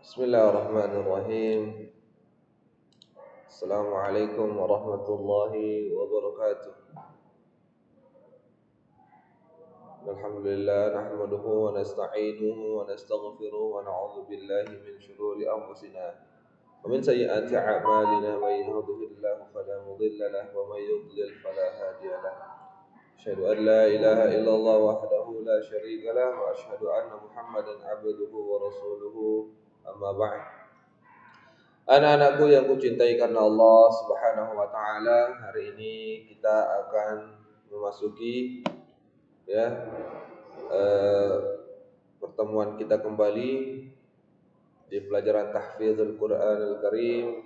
Bismillahirrahmanirrahim. Assalamualaikum warahmatullahi wabarakatuh. Alhamdulillah nahmaduhu wa nasta'inuhu wa nastaghfiruh wa na'udzu billahi min shururi anfusina wa min sayyiati a'malina may yahdihillahu fala mudilla lahu wa may yudlil fala hadiya lahu. Asyhadu an la ilaha illallah wahdahu la syarika lahu wa asyhadu anna Muhammadan abduhu wa rasuluhu amma ba'd. Anak-anakku yang kucintai karena Allah Subhanahu wa taala, hari ini kita akan memasuki ya eh, pertemuan kita kembali di pelajaran tahfidzul Qur'anul Karim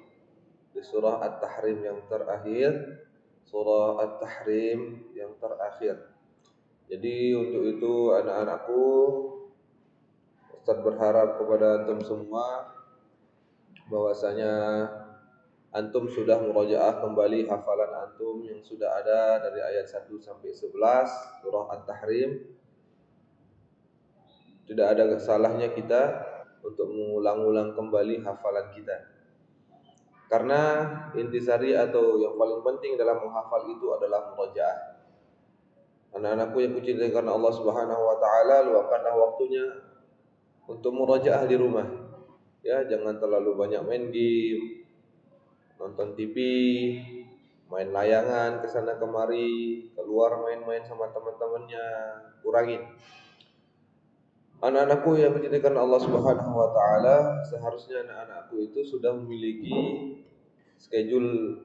di surah At-Tahrim yang terakhir, surah At-Tahrim yang terakhir. Jadi untuk itu anak-anakku, Ustaz berharap kepada antum semua bahwasanya antum sudah murojaah kembali hafalan antum yang sudah ada dari ayat 1 sampai 11 surah At-Tahrim. Tidak ada salahnya kita untuk mengulang-ulang kembali hafalan kita. Karena intisari atau yang paling penting dalam menghafal itu adalah murojaah. Anak-anakku yang kucintai karena Allah Subhanahu wa taala, luangkanlah waktunya untuk murojaah di rumah. Ya, jangan terlalu banyak main game, nonton TV, main layangan ke sana kemari, keluar main-main sama teman-temannya, kurangin. Anak-anakku yang dicintai karena Allah Subhanahu wa taala, seharusnya anak-anakku itu sudah memiliki schedule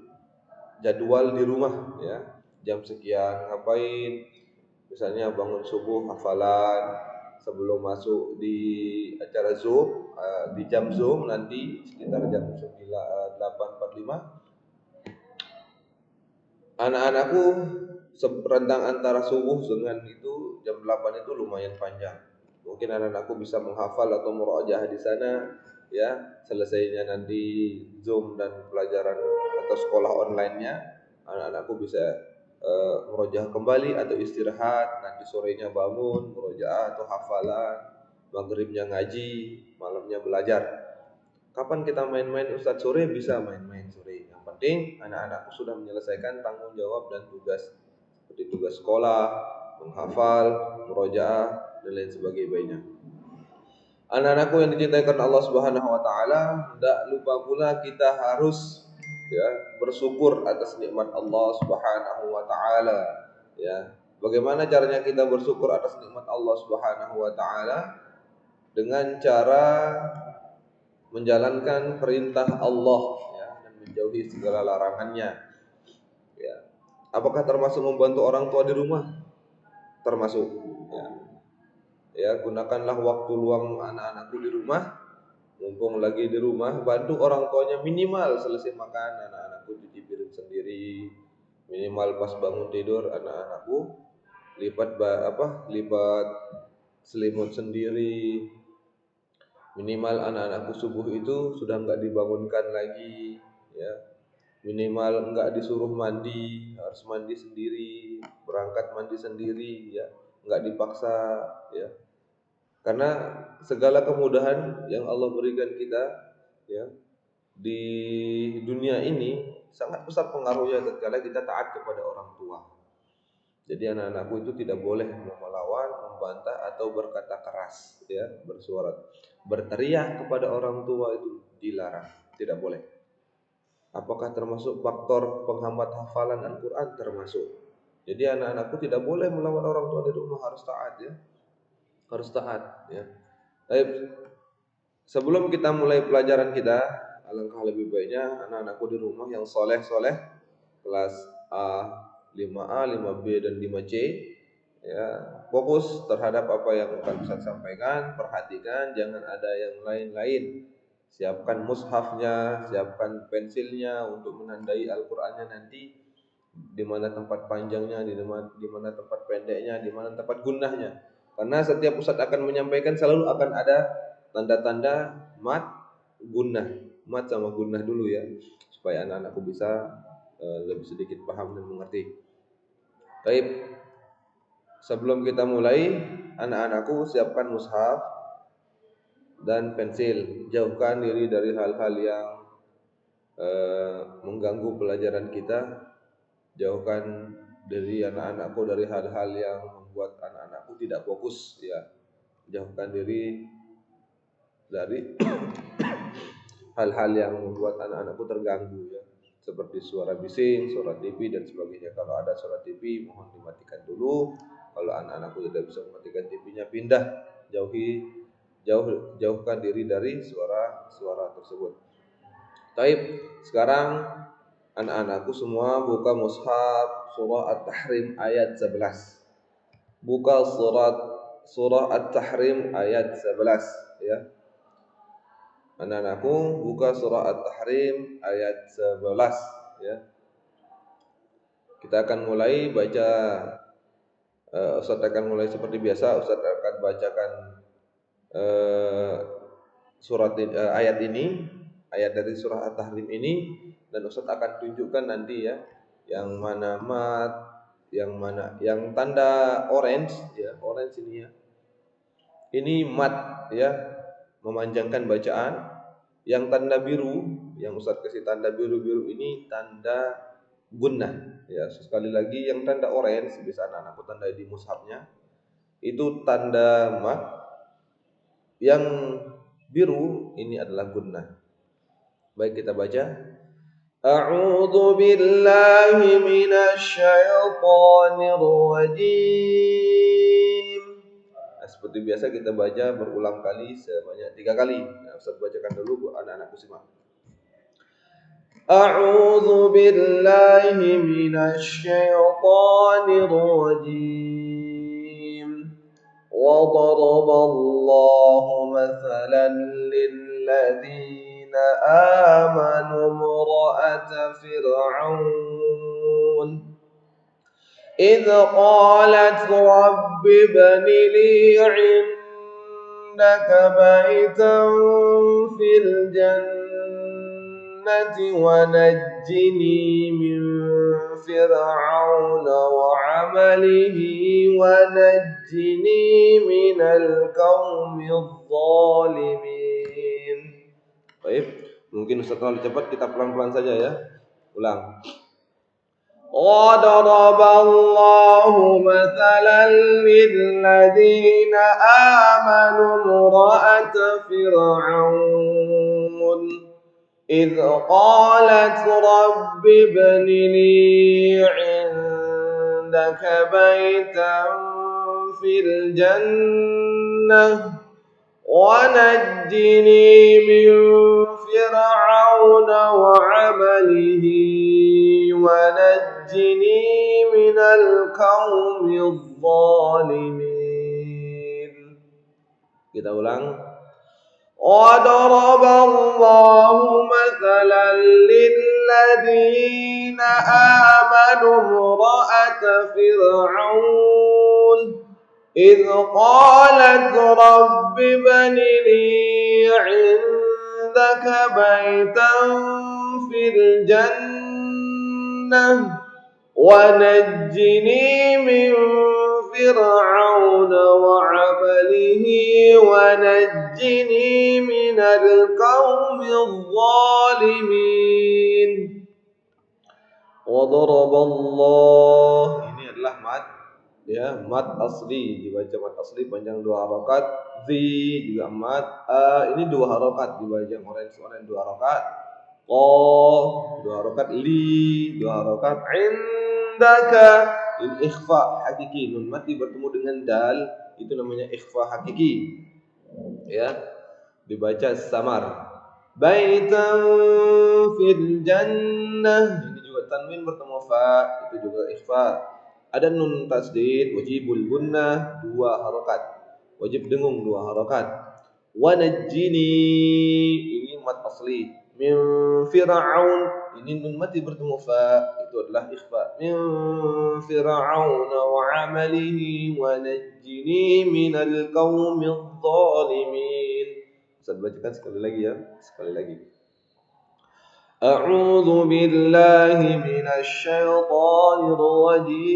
jadwal di rumah ya. Jam sekian ngapain? Misalnya bangun subuh hafalan, sebelum masuk di acara Zoom, di jam Zoom nanti sekitar jam 8.45 anak-anakku rentang antara subuh dengan itu jam 8 itu lumayan panjang. Mungkin anak-anakku bisa menghafal atau murojaah di sana ya. Selesainya nanti Zoom dan pelajaran atau sekolah online-nya, anak-anakku bisa murojaah kembali atau istirahat, nanti sorenya bangun murojaah atau hafalan, maghribnya ngaji, malamnya belajar. Kapan kita main-main Ustadz? Sore bisa main-main sore. Yang penting anak-anakku sudah menyelesaikan tanggung jawab dan tugas seperti tugas sekolah, menghafal, murojaah dan lain sebagainya. Anak-anakku yang dicintai karena Allah Subhanahu wa taala, tidak lupa pula kita harus ya bersyukur atas nikmat Allah Subhanahu wa taala ya. Bagaimana caranya kita bersyukur atas nikmat Allah Subhanahu wa taala? Dengan cara menjalankan perintah Allah ya, dan menjauhi segala larangannya ya. Apakah termasuk membantu orang tua di rumah? Termasuk ya. Ya, gunakanlah waktu luang anak-anakku di rumah, mumpung lagi di rumah, bantu orang tuanya minimal selesai makan anak-anakku cuci piring sendiri, minimal pas bangun tidur anak-anakku lipat selimut sendiri. Minimal anak-anakku subuh itu sudah enggak dibangunkan lagi ya. Minimal enggak disuruh mandi, harus mandi sendiri, berangkat mandi sendiri ya, enggak dipaksa ya. Karena segala kemudahan yang Allah berikan kita ya di dunia ini sangat besar pengaruhnya tatkala kita taat kepada orang tua. Jadi anak-anakku itu tidak boleh melawan, membantah atau berkata keras ya, bersuara. Berteriak kepada orang tua itu dilarang, tidak boleh. Apakah termasuk faktor penghambat hafalan Al-Qur'an? Termasuk. Jadi anak-anakku tidak boleh melawan orang tua di rumah, harus taat ya. Harus taat ya. Baik, sebelum kita mulai pelajaran kita, alangkah lebih baiknya anak-anakku di rumah yang soleh-soleh kelas A, 5A, 5B dan 5C ya, fokus terhadap apa yang akan Ustaz sampaikan, perhatikan, jangan ada yang lain-lain. Siapkan mushafnya, siapkan pensilnya untuk menandai Al-Qur'annya nanti di mana tempat panjangnya, di mana tempat pendeknya, di mana tempat gunnahnya. Karena setiap Ustaz akan menyampaikan selalu akan ada tanda-tanda mat, gunnah. Mat sama gunnah dulu ya, supaya anak-anakku bisa lebih sedikit paham dan mengerti. Baik, sebelum kita mulai, anak-anakku siapkan mushaf. dan pensil. Jauhkan diri dari hal-hal yang mengganggu pelajaran kita. Jauhkan dari anak-anakku dari hal-hal yang membuat anak-anakku tidak fokus, ya. Jauhkan diri dari hal-hal yang membuat anak-anakku terganggu, ya. Seperti suara bising, suara TV dan sebagainya. Kalau ada suara TV mohon dimatikan dulu. Kalau anak-anakku tidak bisa mematikan TV-nya, pindah, jauhkan diri dari suara-suara tersebut. Taib, sekarang anak-anakku semua buka mushaf surah At-Tahrim ayat 11. Buka surah At-Tahrim ayat 11, ya. Anak-anakku buka surah At-Tahrim ayat 11, ya. Kita akan mulai baca. Ustaz akan mulai seperti biasa. Ustaz akan bacakan ayat ini, ayat dari surah At-Tahrim ini, dan Ustaz akan tunjukkan nanti, ya, yang mana mat, yang mana yang tanda orange, ya, orange ini, ya. Ini mat, ya, memanjangkan bacaan. Yang tanda biru, yang Ustaz kasih tanda biru-biru ini tanda gunnah, ya. Sekali lagi, yang tanda orange bisa anak-anakku tanda di mushafnya itu tanda mat. Yang biru ini adalah gunnah. Baik, kita baca. A'udzu billahi minasy syaithanir rajim. Nah, seperti biasa kita baca berulang kali sebanyak 3 kali. Nah, Ustaz bacakan dulu, anak-anakku simak. A'udzu billahi minasy syaithanir rajim. وضرب الله مثلا للذين آمنوا امرأة فرعون إذ قالت رب ابن لي عندك بيتا في الجنة ونجني من فرعون وعمله ونجني من القوم الظالمين. Baik, mungkin Ustaz terlalu cepat, kita pelan-pelan saja, ya. Ulang. وضرب الله مثلا للذين آمنوا امرأة فرعون إذ قالت رب ابن لي عندك بيتا في الجنة ونجني من فرعون وعمله ونجني من القوم الظالمين. Kita ulang. وضرب الله مثلا للذين آمنوا امرأة فرعون إذ قالت رب ابن لي عندك بيتا في الجنة ونجني من فرعون وعمله ونجني من القوم الظالمين. وضرب الله, ini adalah mat, ya, mat asli, dibaca mat asli panjang 2 harakat. Zi juga mat, ini 2 harakat, dibaca orange 2 harakat. Q 2 harakat, li 2 harakat, indaka ini ikhfa hakiki, nun mati bertemu dengan dal itu namanya ikhfa hakiki, ya, dibaca samar. Baitan fil jannah, ini juga tanwin bertemu fa, itu juga ikhfa. Ada nun tasdid, wajibul gunnah 2 harakat, wajib dengung 2 harakat. Wa najjini, ini mat asli. Min fir'aun, ini nun mati bertemu fa, itu adalah ikhfa. Min fir'aun wa 'amalihi wa najjini minal qaumidh dhalimin. Ustaz bacakan sekali lagi, ya, sekali lagi. A'udzu billahi minasy syaithanir rajim.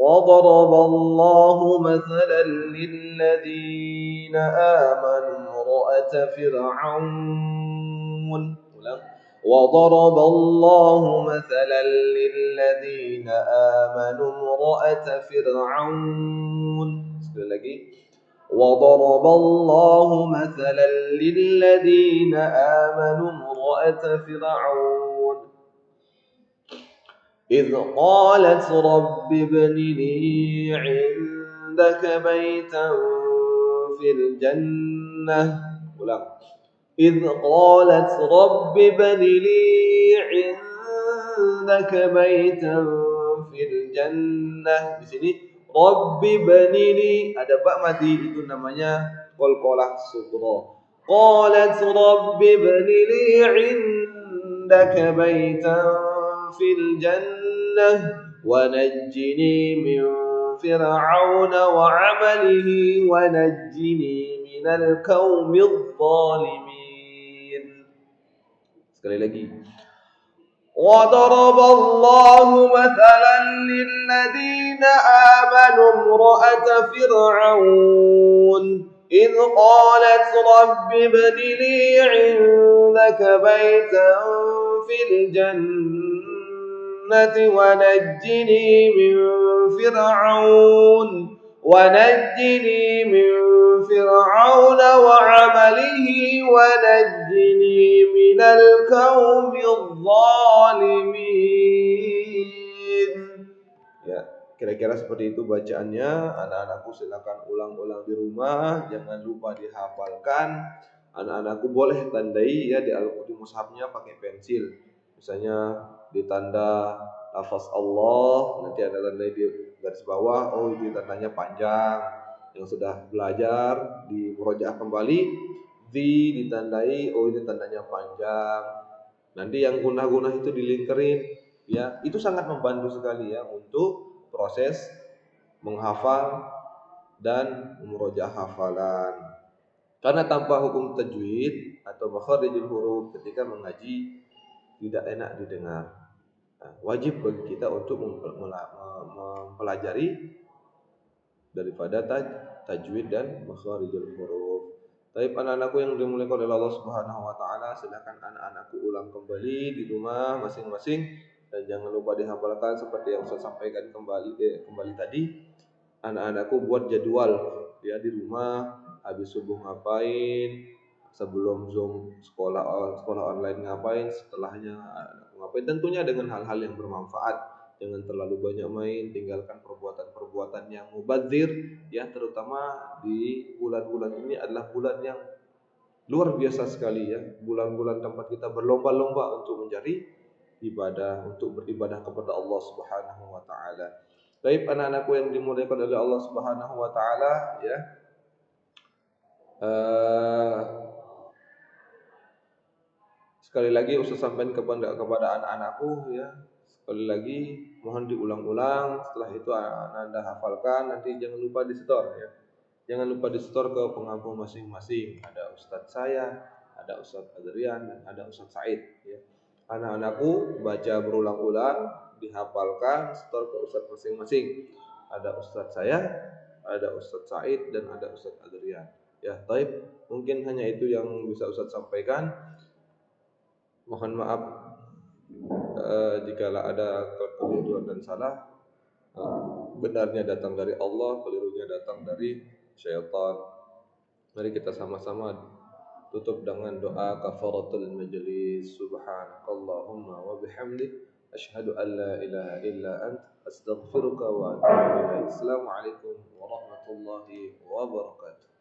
وضرب الله مثلا للذين آمنوا امرأة فرعون وضرب الله مثلا للذين آمنوا امرأة فرعون وضرب الله مثلا للذين آمنوا امرأة فرعون إذ قالت رب ابن لي عندك بيتا في الجنة إذ قالت رب ابن لي عندك بيتا في الجنة. Di sini رب ابن لي ada bak mati, itu namanya qalqalah sughra. قالت رب ابن لي عندك بيتا في الجنة ونجني من فرعون وعمله ونجني من القوم الظالمين. Sekali lagi. وضرب الله مثلا للذين آمنوا امرأة فرعون إذ قالت رب ابن لي عندك بيتا في الجنة ونجني من فرعون وعمله ونجني من القوم الظالمين. Ya, kira-kira seperti itu bacaannya. Anak-anakku silakan ulang-ulang di rumah, jangan lupa dihafalkan. Anak-anakku boleh tandai ya di mushafnya pakai pensil. Misalnya ditanda lafaz Allah, nanti ada tanda di garis bawah, oh itu tandanya panjang. Yang sudah belajar di murojaah kembali, ditandai, oh ini tandanya panjang. Nanti yang gunah-gunah itu dilingkerin, ya itu sangat membantu sekali ya untuk proses menghafal dan murojaah hafalan. Karena tanpa hukum tajwid atau makharijul huruf ketika mengaji tidak enak didengar. Nah, wajib bagi kita untuk mempelajari daripada tajwid dan makharijul huruf. Tapi anak-anakku yang dimuliakan oleh Allah Subhanahu wa taala, silakan anak-anakku ulang kembali di rumah masing-masing dan jangan lupa dihafalkan seperti yang saya sampaikan kembali tadi. Anak-anakku buat jadwal ya di rumah, habis subuh ngapain, sebelum Zoom sekolah online ngapain, setelahnya ngapain, tentunya dengan hal-hal yang bermanfaat. Jangan terlalu banyak main, tinggalkan perbuatan-perbuatan yang mubadzir ya, terutama di bulan-bulan ini adalah bulan yang luar biasa sekali ya, bulan-bulan tempat kita berlomba-lomba untuk mencari ibadah, untuk beribadah kepada Allah Subhanahu wa taala. Baik anak-anakku yang dimuliakan oleh Allah Subhanahu wa taala ya. Sekali lagi Ustaz sampaikan kepada anak-anakku ya. Sekali lagi mohon diulang-ulang, setelah itu Anda hafalkan, nanti jangan lupa di-store ya. Jangan lupa di-store ke pengampu masing-masing. Ada Ustadz saya, ada Ustadz Adrian, dan ada Ustadz Said ya. Anak-anakku baca berulang-ulang, dihafalkan, store ke Ustadz masing-masing. Ada Ustadz saya, ada Ustadz Said, dan ada Ustadz Adrian. Ya, baik. Mungkin hanya itu yang bisa Ustadz sampaikan. Mohon maaf jika ada kekeliruan dan salah. Benarnya datang dari Allah, kelirunya datang dari syaitan. Mari kita sama-sama tutup dengan doa kafaratul majlis. Subhanakallahumma wa bihamdik, asyhadu an la ilaha illa ant, astaghfiruka wa atubu ilaik. Assalamualaikum warahmatullahi wabarakatuh.